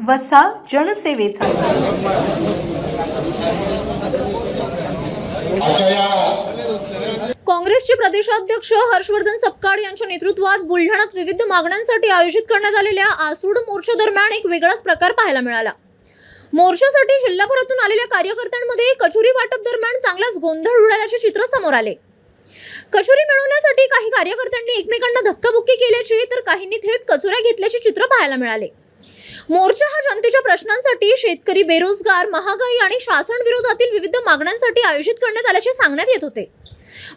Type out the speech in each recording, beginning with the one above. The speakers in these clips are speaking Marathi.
वसा जनसेवेचा। काँग्रेसचे प्रदेशाध्यक्ष हर्षवर्धन सपकाळ यांच्या नेतृत्वात बुलढाण्यात विविध मागण्यांसाठी आयोजित करण्यात आलेल्या आसूड मोर्चा दरम्यान एक वेगळाच प्रकार पाहायला मिळाला। मोर्चासाठी जिल्हाभरातून आलेल्या कार्यकर्त्यांमध्ये कचोरी वाटप दरम्यान चांगलाच गोंधळ उडाल्याचे चित्र समोर आले। कचोरी मिळवण्यासाठी काही कार्यकर्त्यांनी एकमेकांना धक्काबुक्की केल्याची तर काहींनी थेट कचोऱ्या घेतल्याचे चित्र पाहायला मिळाले। मोर्चा हा जनतेच्या प्रश्नांसाठी, शेतकरी, बेरोजगार, महागाई आणि शासन विरोधातील विविध मागण्यांसाठी आयोजित करण्यात आल्याचे सांगण्यात येत होते।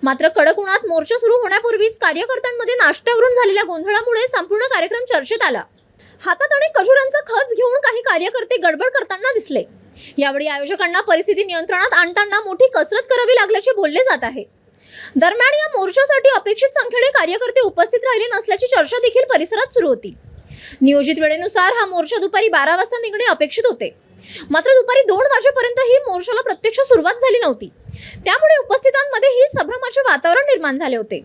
मात्र कडक उन्हात मोर्चा सुरू होण्यापूर्वीच कार्यकर्त्यांमध्ये नाश्त्यावरून झालेल्या गोंधळामुळे संपूर्ण कार्यक्रम चर्चेत आला। हातात अनेक कचोऱ्यांचा खच घेऊन काही कार्यकर्ते गडबड करताना दिसले। यावेळी आयोजकांना परिस्थिती नियंत्रणात आणताना मोठी कसरत करावी लागल्याचे बोलले जात आहे। दरम्यान या मोर्चासाठी अपेक्षित संख्येने कार्यकर्ते उपस्थित राहिले नसल्याची चर्चा देखील परिसरात सुरू होती। नियोजित वेळेनुसार हा मोर्चा दुपारी 12 वाजता निघणे अपेक्षित होते। मात्र दुपारी 2 वाजेपर्यंत ही मोर्चाला प्रत्यक्ष सुरुवात झाली नव्हती। त्यामुळे उपस्थितांमध्ये ही संभ्रमाचे वातावरण निर्माण झाले होते।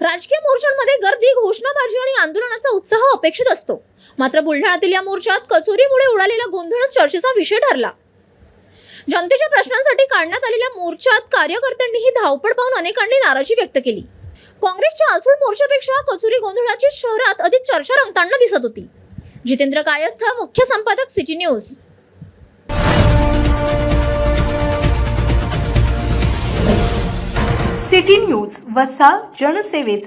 राजकीय मोर्चांमध्ये गर्दी, घोषणाबाजी आणि आंदोलनाचा उत्साह अपेक्षित असतो। मात्र बुलढाण्यातील या मोर्चात कचोरीमुळे उडालेला गोंधळच चर्चेचा विषय ठरला। जनतेच्या प्रश्नांसाठी काढण्यात आलेल्या मोर्चात कार्यकर्त्यांनी ही धावपळ पाहून अनेकांनी नाराजी व्यक्त केली। काँग्रेसच्या आसूड मोर्चापेक्षा कचोरी गोंधळाची शहरात अधिक चर्चा रंगताना दिसत होती। जितेंद्र कायस्थ, मुख्य संपादक, सिटी न्यूज। सिटी न्यूज, वसा जनसेवेचा।